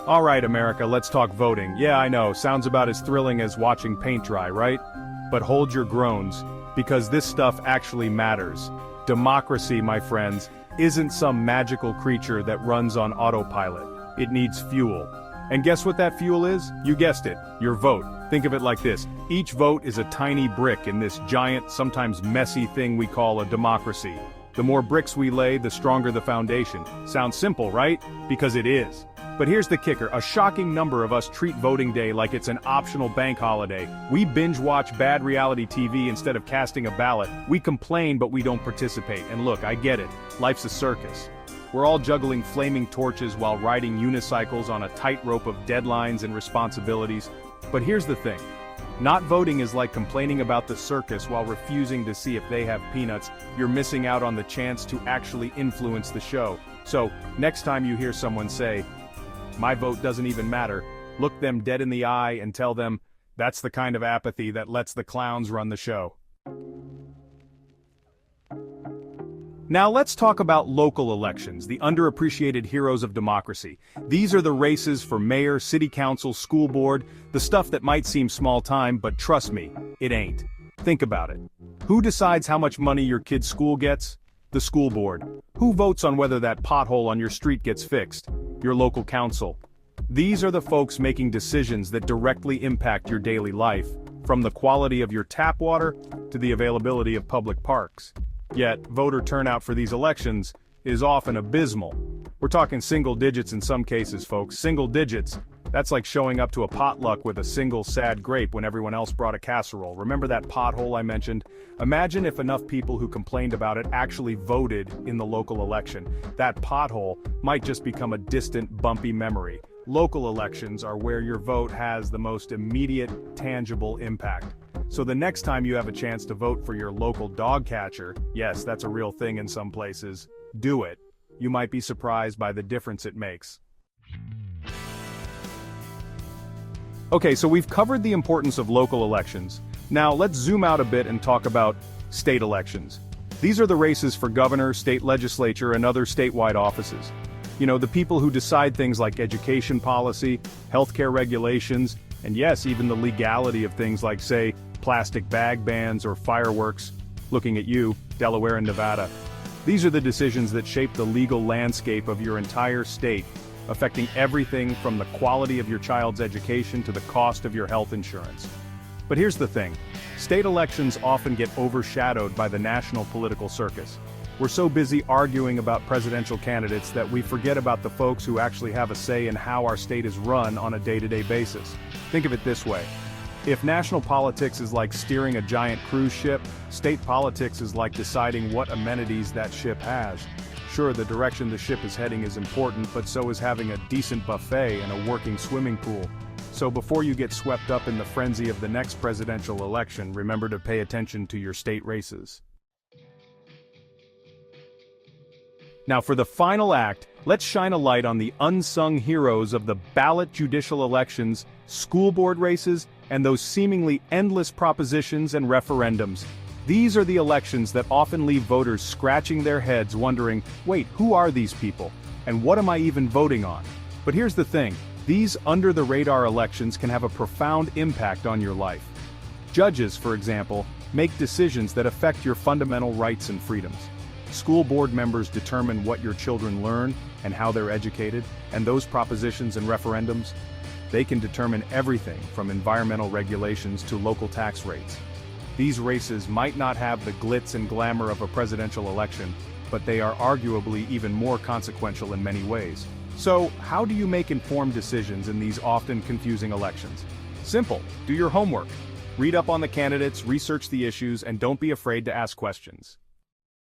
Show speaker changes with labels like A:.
A: All right, America, let's talk voting. Yeah, I know, sounds about as thrilling as watching paint dry, right? But hold your groans, because this stuff actually matters. Democracy, my friends, isn't some magical creature that runs on autopilot. It needs fuel. And guess what that fuel is? You guessed it, your vote. Think of it like this. Each vote is a tiny brick in this giant, sometimes messy thing we call a democracy. The more bricks we lay, the stronger the foundation. Sounds simple, right? Because it is. But here's the kicker, a shocking number of us treat voting day like it's an optional bank holiday. We binge-watch bad reality TV instead of casting a ballot. We complain, but we don't participate. And look, I get it. Life's a circus. We're all juggling flaming torches while riding unicycles on a tightrope of deadlines and responsibilities. But here's the thing. Not voting is like complaining about the circus while refusing to see if they have peanuts. You're missing out on the chance to actually influence the show. So, next time you hear someone say, "My vote doesn't even matter," look them dead in the eye and tell them, that's the kind of apathy that lets the clowns run the show. Now let's talk about local elections, the underappreciated heroes of democracy. These are the races for mayor, city council, school board, the stuff that might seem small time, but trust me, it ain't. Think about it. Who decides how much money your kid's school gets? The school board. Who votes on whether that pothole on your street gets fixed? Your local council. These are the folks making decisions that directly impact your daily life, from the quality of your tap water to the availability of public parks. Yet, voter turnout for these elections is often abysmal. We're talking single digits in some cases, folks. Single digits. That's like showing up to a potluck with a single sad grape when everyone else brought a casserole. Remember that pothole I mentioned? Imagine if enough people who complained about it actually voted in the local election. That pothole might just become a distant, bumpy memory. Local elections are where your vote has the most immediate, tangible impact. So the next time you have a chance to vote for your local dog catcher, yes, that's a real thing in some places, do it. You might be surprised by the difference it makes. Okay, so we've covered the importance of local elections. Now let's zoom out a bit and talk about state elections. These are the races for governor, state legislature, and other statewide offices. You know, the people who decide things like education policy, healthcare regulations, and yes, even the legality of things like, say, plastic bag bans or fireworks. Looking at you, Delaware and Nevada. These are the decisions that shape the legal landscape of your entire state, affecting everything from the quality of your child's education to the cost of your health insurance. But here's the thing. State elections often get overshadowed by the national political circus. We're so busy arguing about presidential candidates that we forget about the folks who actually have a say in how our state is run on a day-to-day basis. Think of it this way. If national politics is like steering a giant cruise ship, state politics is like deciding what amenities that ship has. Sure, the direction the ship is heading is important, but so is having a decent buffet and a working swimming pool. So before you get swept up in the frenzy of the next presidential election, remember to pay attention to your state races. Now for the final act, let's shine a light on the unsung heroes of the ballot judicial elections, school board races, and those seemingly endless propositions and referendums. These are the elections that often leave voters scratching their heads wondering, wait, who are these people? And what am I even voting on? But here's the thing, these under-the-radar elections can have a profound impact on your life. Judges, for example, make decisions that affect your fundamental rights and freedoms. School board members determine what your children learn and how they're educated, and those propositions and referendums, they can determine everything from environmental regulations to local tax rates. These races might not have the glitz and glamour of a presidential election, but they are arguably even more consequential in many ways. So, how do you make informed decisions in these often confusing elections? Simple, do your homework. Read up on the candidates, research the issues, and don't be afraid to ask questions.